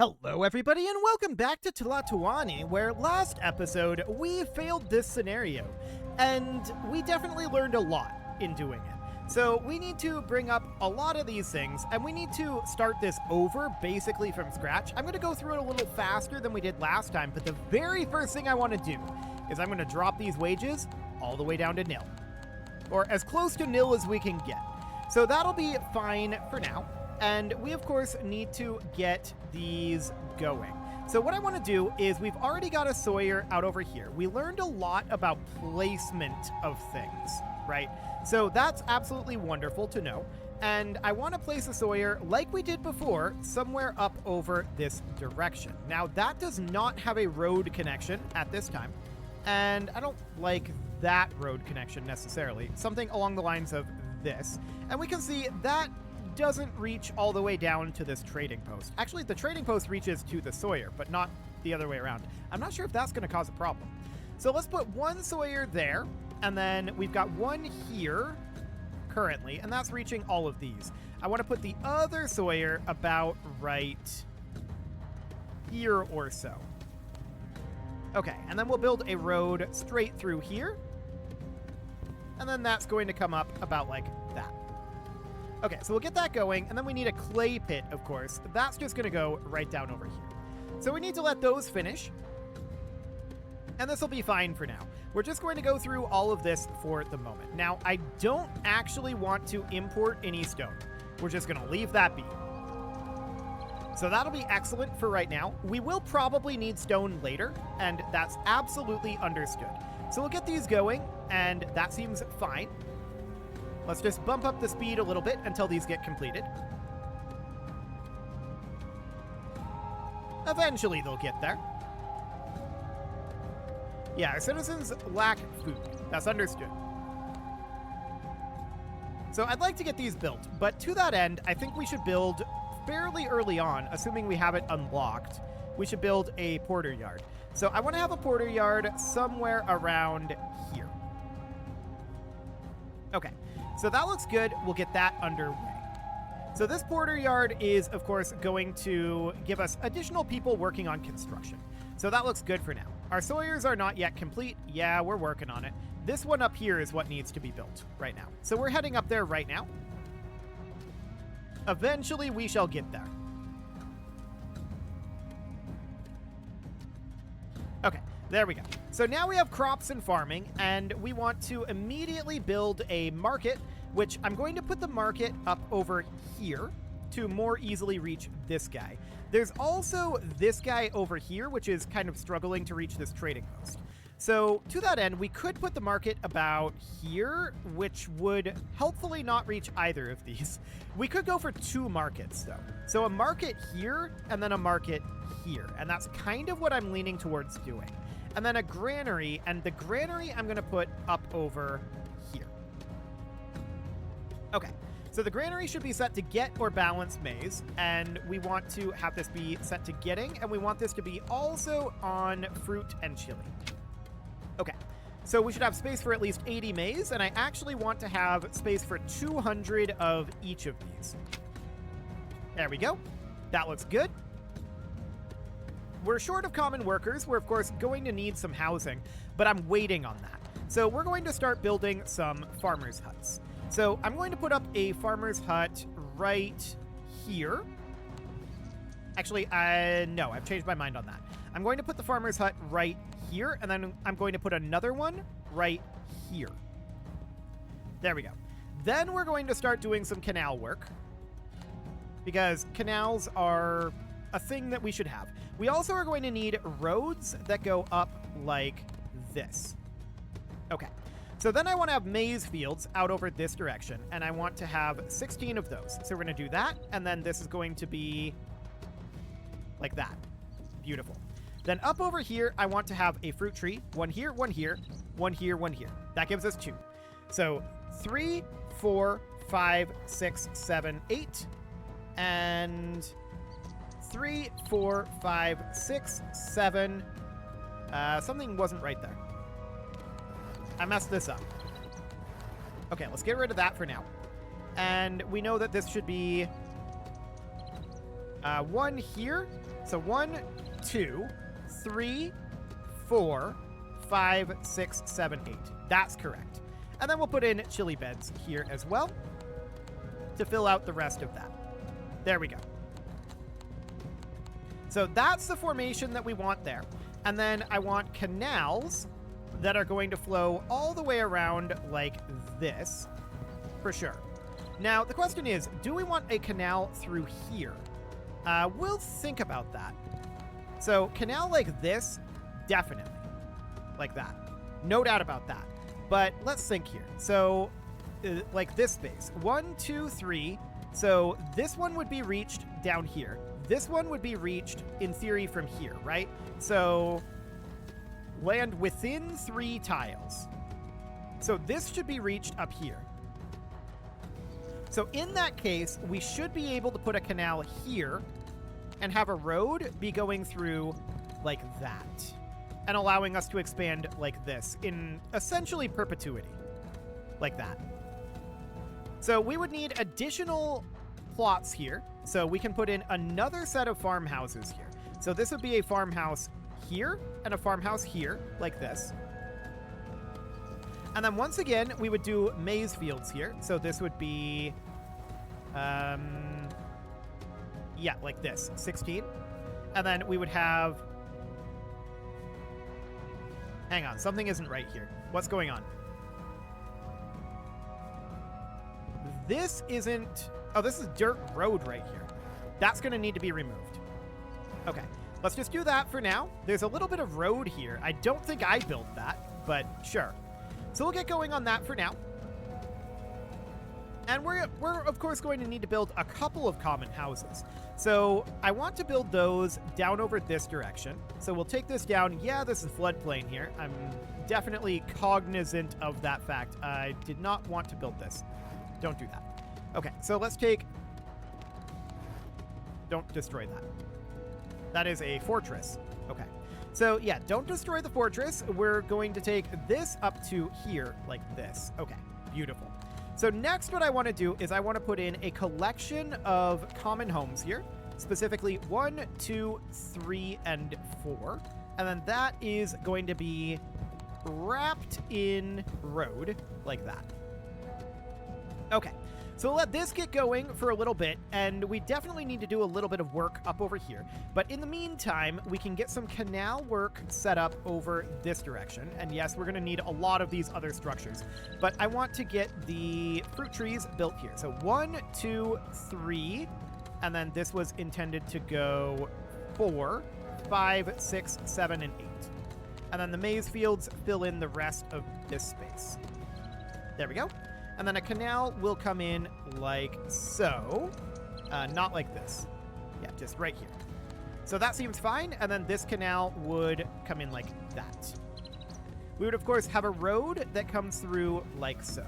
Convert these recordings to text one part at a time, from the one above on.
Hello everybody and welcome back to Tlatoani, where last episode we failed this scenario, and we definitely learned a lot in doing it. So we need to bring up a lot of these things, and we need to start this over basically from scratch. I'm going to go through it a little faster than we did last time, but the very first thing I want to do is I'm going to drop these wages all the way down to nil, or as close to nil as we can get. So that'll be fine for now. And we, of course, need to get these going. So what I want to do is we've already got a Sawyer out over here. We learned a lot about placement of things, right? So that's absolutely wonderful to know. And I want to place a Sawyer, like we did before, somewhere up over this direction. Now, that does not have a road connection at this time. And I don't like that road connection necessarily. Something along the lines of this. And we can see that doesn't reach all the way down to this trading post. Actually, the trading post reaches to the Sawyer, but not the other way around. I'm not sure if that's going to cause a problem. So let's put one Sawyer there, and then we've got one here currently, and that's reaching all of these. I want to put the other Sawyer about right here or so. Okay, and then we'll build a road straight through here, and then that's going to come up about like that. Okay, so we'll get that going, and then we need a clay pit, of course. That's just going to go right down over here. So we need to let those finish, and this will be fine for now. We're just going to go through all of this for the moment. Now, I don't actually want to import any stone. We're just going to leave that be. So that'll be excellent for right now. We will probably need stone later, and that's absolutely understood. So we'll get these going, and that seems fine. Let's just bump up the speed a little bit until these get completed. Eventually they'll get there. Yeah, our citizens lack food. That's understood. So I'd like to get these built, but to that end, I think we should build fairly early on, assuming we have it unlocked. We should build a porter yard. So I want to have a porter yard somewhere around here. Okay. So that looks good. We'll get that underway. So this porter yard is, of course, going to give us additional people working on construction. So that looks good for now. Our Sawyers are not yet complete. Yeah, we're working on it. This one up here is what needs to be built right now. So we're heading up there right now. Eventually, we shall get there. Okay, there we go. So now we have crops and farming, and we want to immediately build a market, which I'm going to put the market up over here to more easily reach this guy. There's also this guy over here, which is kind of struggling to reach this trading post. So to that end, we could put the market about here, which would helpfully not reach either of these. We could go for two markets, though. So a market here, and then a market here. And that's kind of what I'm leaning towards doing. And then a granary, and the granary I'm going to put up over here. Okay, so the granary should be set to get or balance maize, and we want to have this be set to getting, and we want this to be also on fruit and chili. Okay, so we should have space for at least 80 maize, and I actually want to have space for 200 of each of these. There we go. That looks good. We're short of common workers. We're, of course, going to need some housing, but I'm waiting on that. So we're going to start building some farmers' huts. So I'm going to put up a farmer's hut right here. Actually, no, I've changed my mind on that. I'm going to put the farmer's hut right here, and then I'm going to put another one right here. There we go. Then we're going to start doing some canal work, because canals are a thing that we should have. We also are going to need roads that go up like this. Okay. So then I want to have maize fields out over this direction, and I want to have 16 of those. So we're going to do that, and then this is going to be like that. Beautiful. Then up over here, I want to have a fruit tree. One here, one here, one here, one here. That gives us 2. So 3, 4, 5, 6, 7, 8, and 3, 4, 5, 6, 7. Something wasn't right there. I messed this up. Okay, let's get rid of that for now. And we know that this should be One here. So 1, 2, 3, 4, 5, 6, 7, 8. That's correct. And then we'll put in chili beds here as well to fill out the rest of that. There we go. So that's the formation that we want there. And then I want canals that are going to flow all the way around like this, for sure. Now, the question is, do we want a canal through here? We'll think about that. So, canal like this, definitely. Like that. No doubt about that. But let's think here. So, like this space. 1, 2, 3. So, this one would be reached down here. This one would be reached, in theory, from here, right? So, land within 3 tiles. So, this should be reached up here. So, in that case, we should be able to put a canal here and have a road be going through like that and allowing us to expand like this in essentially perpetuity, like that. So we would need additional plots here, so we can put in another set of farmhouses here. So this would be a farmhouse here and a farmhouse here, like this. And then once again, we would do maize fields here. So this would be, yeah, like this, 16. And then we would have, hang on, something isn't right here. What's going on? This isn't, oh, this is dirt road right here. That's going to need to be removed. Okay, let's just do that for now. There's a little bit of road here. I don't think I built that, but sure. So we'll get going on that for now. And we're of course going to need to build a couple of common houses. So I want to build those down over this direction. So we'll take this down. Yeah, this is floodplain here. I'm definitely cognizant of that fact. I did not want to build this. Don't do that. Okay, so let's take... Don't destroy that. That is a fortress. Okay. So yeah, don't destroy the fortress. We're going to take this up to here like this. Okay, beautiful. So next what I want to do is I want to put in a collection of common homes here, specifically 1, 2, 3, and 4. And then that is going to be wrapped in road like that. Okay, so we'll let this get going for a little bit, and we definitely need to do a little bit of work up over here. But in the meantime, we can get some canal work set up over this direction. And yes, we're going to need a lot of these other structures. But I want to get the fruit trees built here. So 1, 2, 3, and then this was intended to go 4, 5, 6, 7, and 8. And then the maize fields fill in the rest of this space. There we go. And then a canal will come in like so. Not like this. Yeah, just right here. So that seems fine. And then this canal would come in like that. We would, of course, have a road that comes through like so.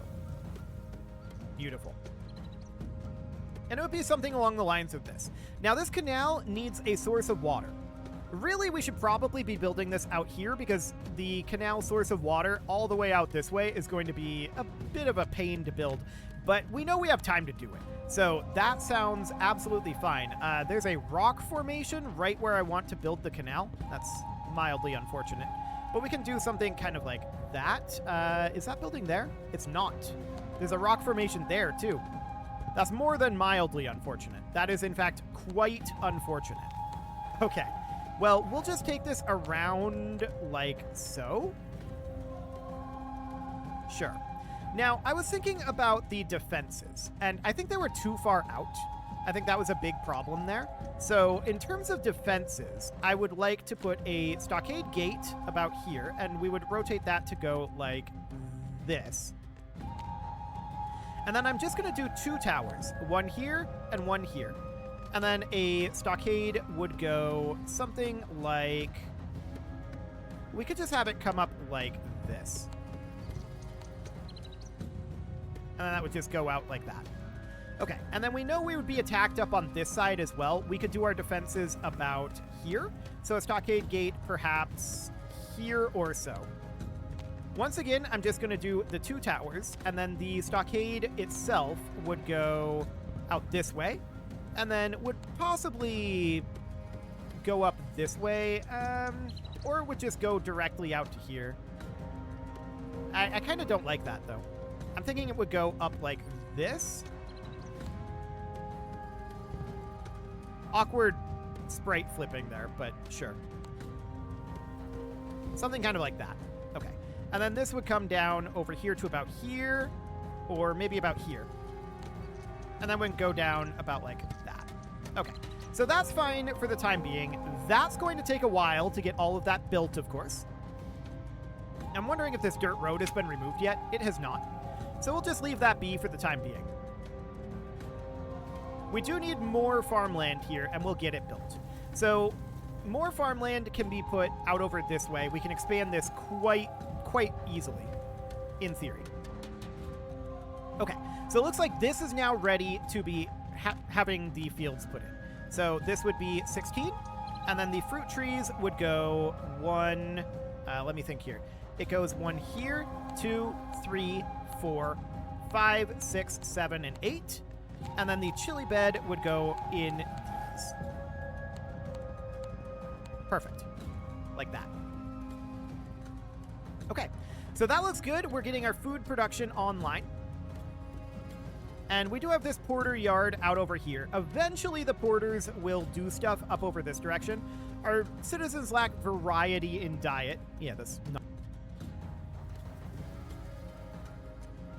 Beautiful. And it would be something along the lines of this. Now, this canal needs a source of water. Really, we should probably be building this out here because the canal source of water all the way out this way is going to be a bit of a pain to build, but we know we have time to do it. So that sounds absolutely fine. There's a rock formation right where I want to build the canal. That's mildly unfortunate, but we can do something kind of like that. Is that building there? It's not. There's a rock formation there too. That's more than mildly unfortunate. That is in fact quite unfortunate. Okay. Well, we'll just take this around like so. Sure. Now, I was thinking about the defenses, and I think they were too far out. I think that was a big problem there. So in terms of defenses, I would like to put a stockade gate about here, and we would rotate that to go like this. And then I'm just going to do 2 towers, one here and one here. And then a stockade would go something like... We could just have it come up like this. And then that would just go out like that. Okay, and then we know we would be attacked up on this side as well. We could do our defenses about here. So a stockade gate perhaps here or so. Once again, I'm just going to do the 2 towers, and then the stockade itself would go out this way. and then would possibly go up this way, or would just go directly out to here. I kind of don't like that, though. I'm thinking it would go up like this. Awkward sprite flipping there, but sure. Something kind of like that. Okay. And then this would come down over here to about here, or maybe about here. And then would go down about like that. Okay. So that's fine for the time being. That's going to take a while to get all of that built, of course. I'm wondering if this dirt road has been removed yet. It has not. So we'll just leave that be for the time being. We do need more farmland here, and we'll get it built. So more farmland can be put out over this way. We can expand this quite easily, in theory. Okay, so it looks like this is now ready to be having the fields put in. So this would be 16, and then the fruit trees would go 1, let me think here. It goes 1 here, 2, 3, 4, 5, 6, 7, and 8. And then the chili bed would go in these. Perfect. Like that. Okay, so that looks good. We're getting our food production online. And we do have this porter yard out over here. Eventually, the porters will do stuff up over this direction. Our citizens lack variety in diet. Yeah, that's not...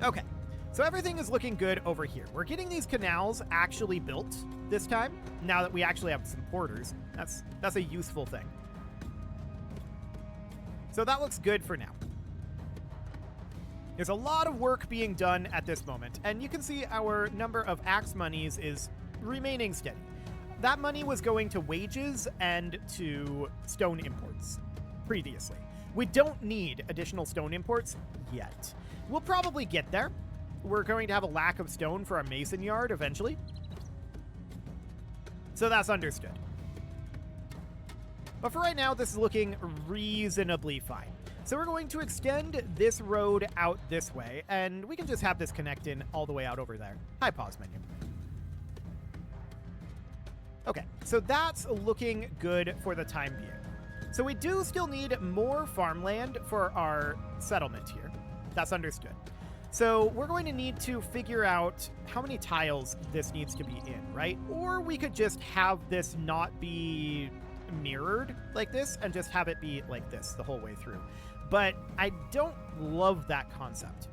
Okay, so everything is looking good over here. We're getting these canals actually built this time, now that we actually have some porters. That's a useful thing. So that looks good for now. There's a lot of work being done at this moment, and you can see our number of axe monies is remaining steady. That money was going to wages and to stone imports previously. We don't need additional stone imports yet. We'll probably get there. We're going to have a lack of stone for our mason yard eventually. So that's understood. But for right now, this is looking reasonably fine. So we're going to extend this road out this way, and we can just have this connect in all the way out over there. Hi, pause menu. Okay, so that's looking good for the time being. So we do still need more farmland for our settlement here. That's understood. So we're going to need to figure out how many tiles this needs to be in, right? Or we could just have this not be mirrored like this and just have it be like this the whole way through. But I don't love that concept.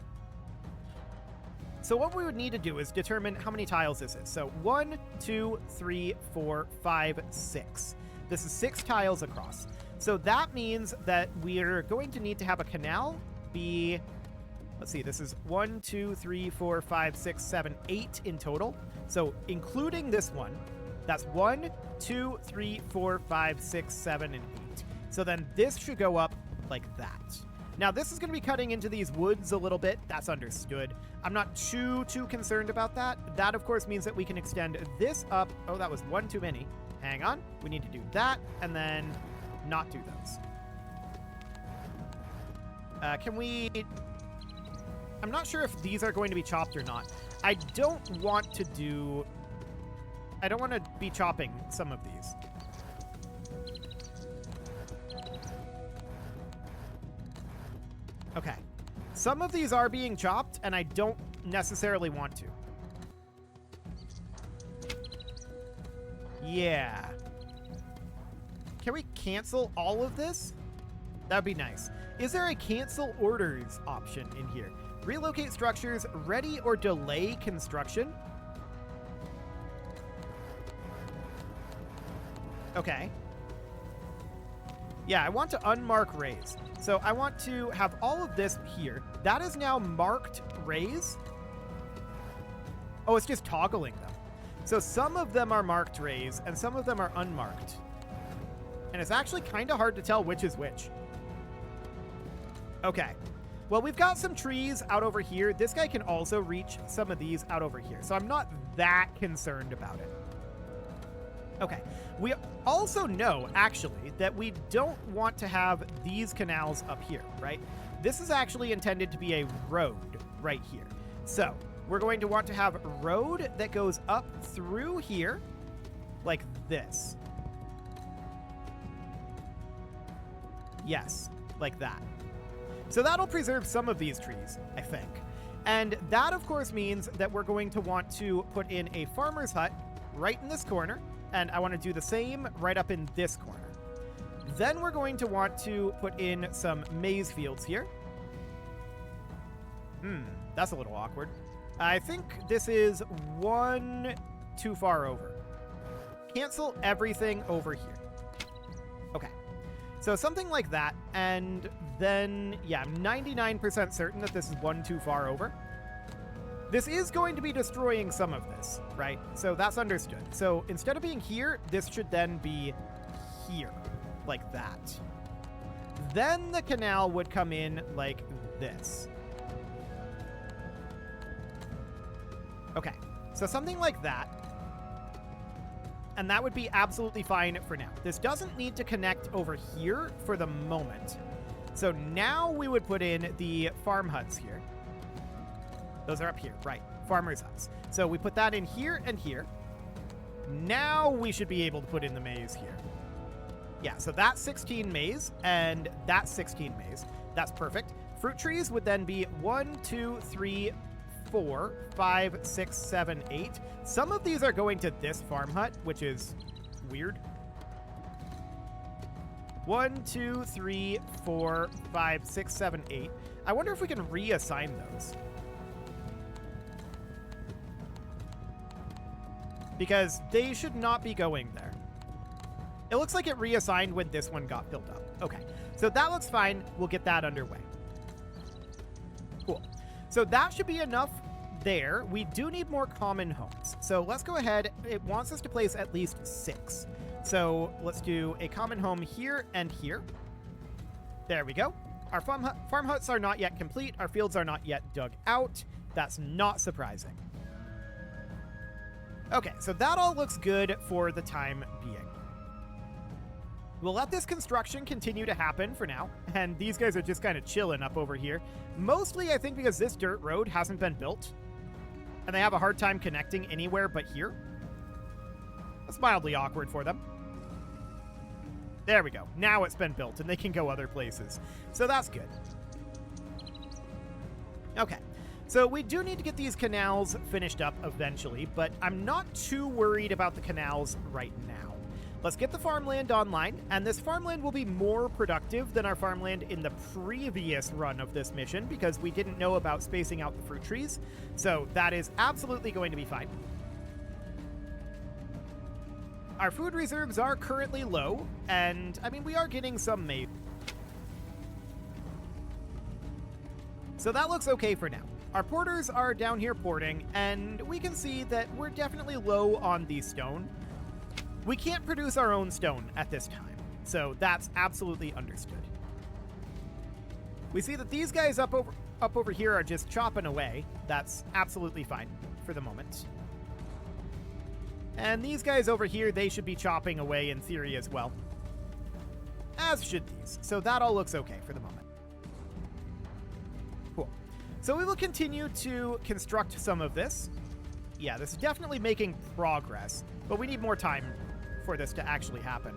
So what we would need to do is determine how many tiles this is. So 1, 2, 3, 4, 5, 6. This is 6 tiles across. So that means that we're going to need to have a canal be... Let's see, this is 1, 2, 3, 4, 5, 6, 7, 8 in total. So including this one, that's 1, 2, 3, 4, 5, 6, 7, and 8. So then this should go up like that. Now this is going to be cutting into these woods a little bit. That's understood. I'm not too concerned about that. That of course means that we can extend this up. Oh, that was one too many. Hang on. We need to do that and then not do those. Can we... I'm not sure if these are going to be chopped or not. I don't want to be chopping some of these. Okay. Some of these are being chopped, and I don't necessarily want to. Yeah. Can we cancel all of this? That'd be nice. Is there a cancel orders option in here? Relocate structures, ready or delay construction? Okay. Yeah, I want to unmark raise. So I want to have all of this here. That is now marked raise. Oh, it's just toggling them. So some of them are marked raise and some of them are unmarked. And it's actually kind of hard to tell which is which. Okay. Well, we've got some trees out over here. This guy can also reach some of these out over here. So I'm not that concerned about it. Okay. We also know, actually, that we don't want to have these canals up here, right? This is actually intended to be a road right here. So we're going to want to have a road that goes up through here like this. Yes, like that. So that'll preserve some of these trees, I think. And that, of course, means that we're going to want to put in a farmer's hut right in this corner, and I want to do the same right up in this corner. Then we're going to want to put in some maize fields here. That's a little awkward. I think this is one too far over. Cancel everything over here. Okay. So something like that, and then, yeah, I'm 99% certain that this is one too far over. This is going to be destroying some of this, right? So that's understood. So instead of being here, this should then be here, like that. Then the canal would come in like this. Okay, so something like that. And that would be absolutely fine for now. This doesn't need to connect over here for the moment. So now we would put in the farm huts here. Those are up here, right. Farmers' huts. So we put that in here and here. Now we should be able to put in the maize here. Yeah, so that's 16 maize, and that's 16 maize. That's perfect. Fruit trees would then be 1, 2, 3, 4, 5, 6, 7, 8. Some of these are going to this farm hut, which is weird. 1, 2, 3, 4, 5, 6, 7, 8. I wonder if we can reassign those. Because they should not be going there. It looks like it reassigned when this one got filled up. Okay, so that looks fine. We'll get that underway. Cool. So that should be enough there. We do need more common homes. So let's go ahead. It wants us to place at least 6. So let's do a common home here and here. There we go. Our farm huts are not yet complete. Our fields are not yet dug out. That's not surprising. Okay, so that all looks good for the time being. We'll let this construction continue to happen for now, and these guys are just kind of chilling up over here. Mostly, I think, because this dirt road hasn't been built, and they have a hard time connecting anywhere but here. That's mildly awkward for them. There we go. Now it's been built, and they can go other places. So that's good. Okay. So we do need to get these canals finished up eventually, but I'm not too worried about the canals right now. Let's get the farmland online, and this farmland will be more productive than our farmland in the previous run of this mission because we didn't know about spacing out the fruit trees. So that is absolutely going to be fine. Our food reserves are currently low, and I mean, we are getting some maize. So that looks okay for now. Our porters are down here porting, and we can see that we're definitely low on the stone. We can't produce our own stone at this time, so that's absolutely understood. We see that these guys up over here are just chopping away. That's absolutely fine for the moment. And these guys over here, they should be chopping away in theory as well. As should these, so that all looks okay for the moment. Cool. So we will continue to construct some of this. Yeah, this is definitely making progress, but we need more time for this to actually happen.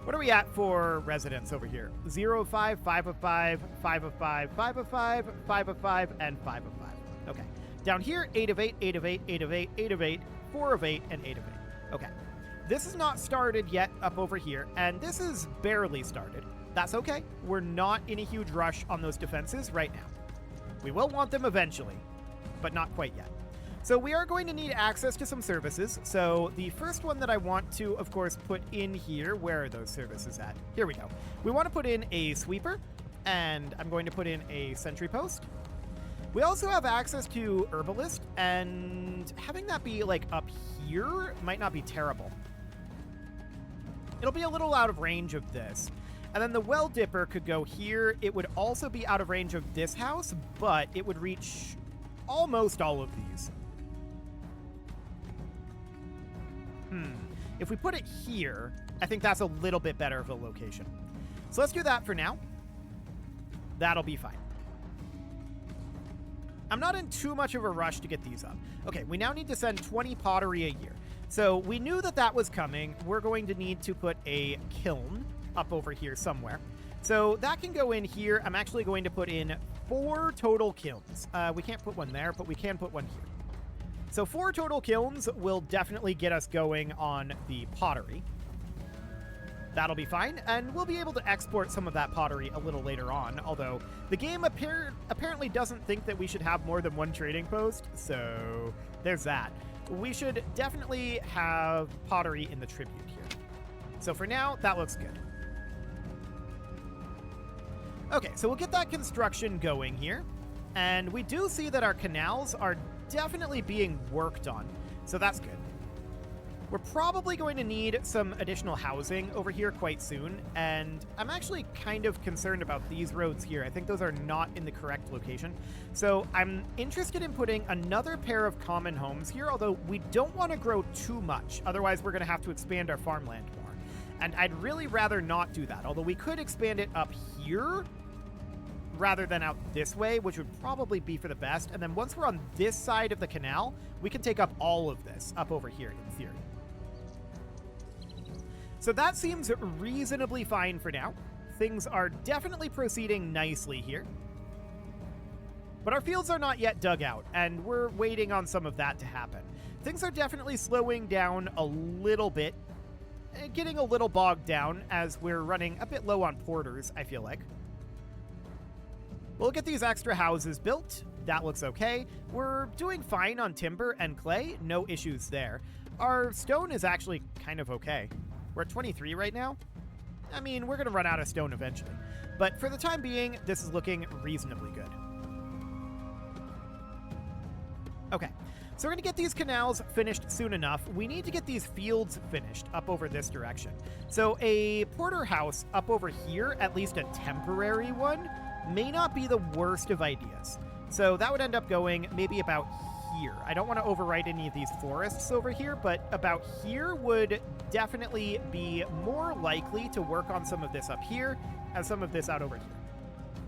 What are we at for residents over here? 0 of 5, 5 of 5, 5 of 5, 5 of 5, 5 of 5, and 5 of 5. Okay. Down here, 8 of 8, 8 of 8, 8 of 8, 8 of 8, 4 of 8, and 8 of 8. Okay. This is not started yet up over here, and this is barely started. That's okay. We're not in a huge rush on those defenses right now. We will want them eventually, but not quite yet. So we are going to need access to some services. So the first one that I want to, of course, put in here, where are those services at? Here we go. We want to put in a sweeper, and I'm going to put in a sentry post. We also have access to herbalist, and having that be like up here might not be terrible. It'll be a little out of range of this. And then the well dipper could go here. It would also be out of range of this house, but it would reach almost all of these. If we put it here, I think that's a little bit better of a location. So let's do that for now. That'll be fine. I'm not in too much of a rush to get these up. Okay, we now need to send 20 pottery a year. So we knew that that was coming. We're going to need to put a kiln up over here somewhere. So that can go in here. I'm actually going to put in 4 total kilns. We can't put one there, but we can put one here. So 4 total kilns will definitely get us going on the pottery. That'll be fine, and we'll be able to export some of that pottery a little later on, although the game apparently doesn't think that we should have more than 1 trading post, so there's that. We should definitely have pottery in the tribute here. So for now, that looks good. Okay, so we'll get that construction going here, and we do see that our canals are definitely being worked on, so that's good. We're probably going to need some additional housing over here quite soon, and I'm actually kind of concerned about these roads here. I think those are not in the correct location. So I'm interested in putting another pair of common homes here, although we don't want to grow too much. Otherwise, we're going to have to expand our farmland more. And I'd really rather not do that, although we could expand it up here rather than out this way, which would probably be for the best. And then once we're on this side of the canal, we can take up all of this up over here in theory. So that seems reasonably fine for now. Things are definitely proceeding nicely here. But our fields are not yet dug out, and we're waiting on some of that to happen. Things are definitely slowing down a little bit, getting a little bogged down as we're running a bit low on porters, I feel like. We'll get these extra houses built. That looks okay. We're doing fine on timber and clay. No issues there. Our stone is actually kind of okay. We're at 23 right now. I mean, we're going to run out of stone eventually. But for the time being, this is looking reasonably good. Okay, so we're going to get these canals finished soon enough. We need to get these fields finished up over this direction. So a porterhouse up over here, at least a temporary one, may not be the worst of ideas. So that would end up going maybe about here. I don't want to overwrite any of these forests over here, but about here would definitely be more likely to work on some of this up here and some of this out over here.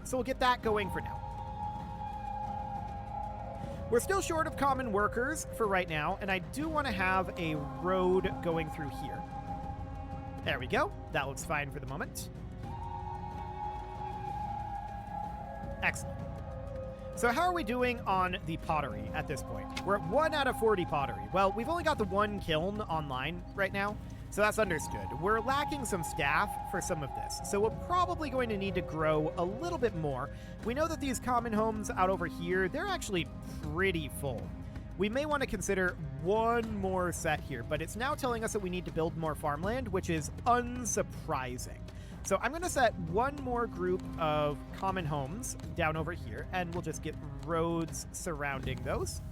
So we'll get that going for now. We're still short of common workers for right now, and I do want to have a road going through here. There we go. That looks fine for the moment. Excellent. So how are we doing on the pottery at this point? We're at 1 out of 40 pottery. Well, we've only got the 1 kiln online right now, so that's understood. We're lacking some staff for some of this, so we're probably going to need to grow a little bit more. We know that these common homes out over here, they're actually pretty full. We may want to consider 1 more set here, but it's now telling us that we need to build more farmland, which is unsurprising. So I'm going to set 1 more group of common homes down over here, and we'll just get roads surrounding those.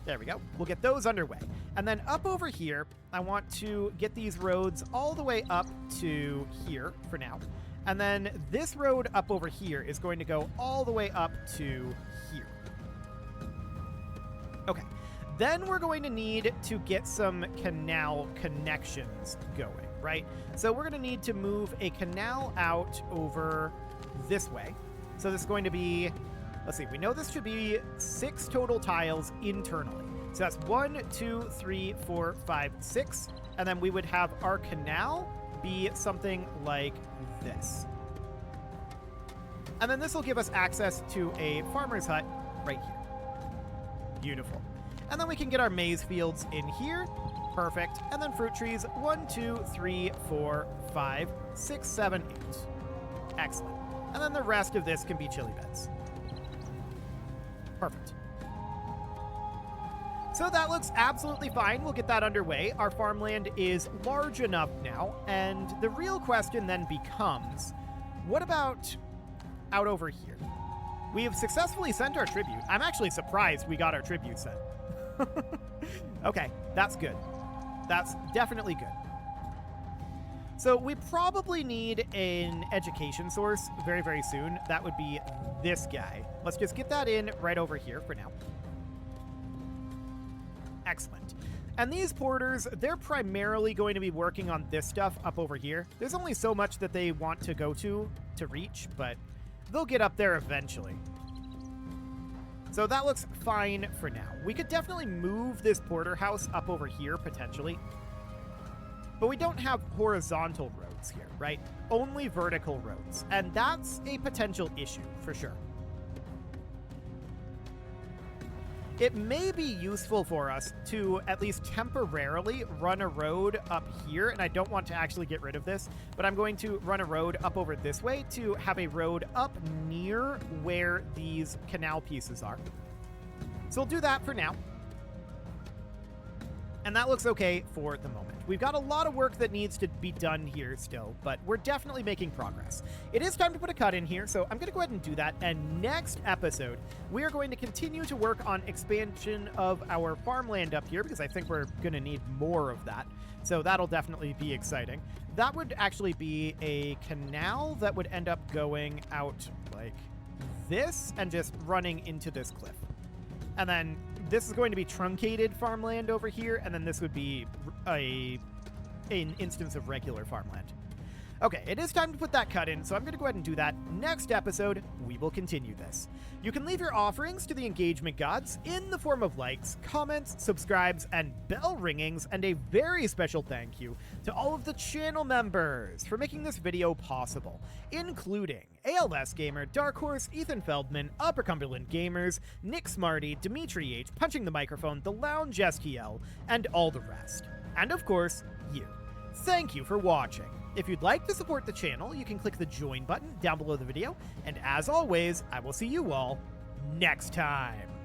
There we go. We'll get those underway. And then up over here, I want to get these roads all the way up to here for now. And then this road up over here is going to go all the way up to here. Okay. Then we're going to need to get some canal connections going, right? So we're going to need to move a canal out over this way. So this is going to be, let's see, we know this should be 6 total tiles internally. So that's 1, 2, 3, 4, 5, 6. And then we would have our canal be something like this. And then this will give us access to a farmer's hut right here. Beautiful. And then we can get our maize fields in here. Perfect. And then fruit trees. 1, 2, 3, 4, 5, 6, 7, 8. Excellent. And then the rest of this can be chili beds. Perfect. So that looks absolutely fine. We'll get that underway. Our farmland is large enough now. And the real question then becomes, what about out over here? We have successfully sent our tribute. I'm actually surprised we got our tribute sent. Okay, that's good. That's definitely good. So we probably need an education source very, very soon. That would be this guy. Let's just get that in right over here for now. Excellent. And these porters, they're primarily going to be working on this stuff up over here. There's only so much that they want to go to reach, but they'll get up there eventually. So that looks fine for now. We could definitely move this porterhouse up over here, potentially. But we don't have horizontal roads here, right? Only vertical roads. And that's a potential issue, for sure. It may be useful for us to at least temporarily run a road up here, and I don't want to actually get rid of this, but I'm going to run a road up over this way to have a road up near where these canal pieces are. So we'll do that for now. And that looks okay for the moment. We've got a lot of work that needs to be done here still, but we're definitely making progress. It is time to put a cut in here, so I'm going to go ahead and do that. And next episode, we are going to continue to work on expansion of our farmland up here, because I think we're going to need more of that. So that'll definitely be exciting. That would actually be a canal that would end up going out like this and just running into this cliff. And then this is going to be truncated farmland over here, and then this would be an instance of regular farmland. Okay, it is time to put that cut in, so I'm going to go ahead and do that. Next episode, we will continue this. You can leave your offerings to the engagement gods in the form of likes, comments, subscribes, and bell ringings, and a very special thank you to all of the channel members for making this video possible, including ALS Gamer, Dark Horse, Ethan Feldman, Upper Cumberland Gamers, Nick Smarty, Dimitri H, Punching the Microphone, The Lounge STL, and all the rest. And of course, you. Thank you for watching. If you'd like to support the channel, you can click the join button down below the video, and as always, I will see you all next time.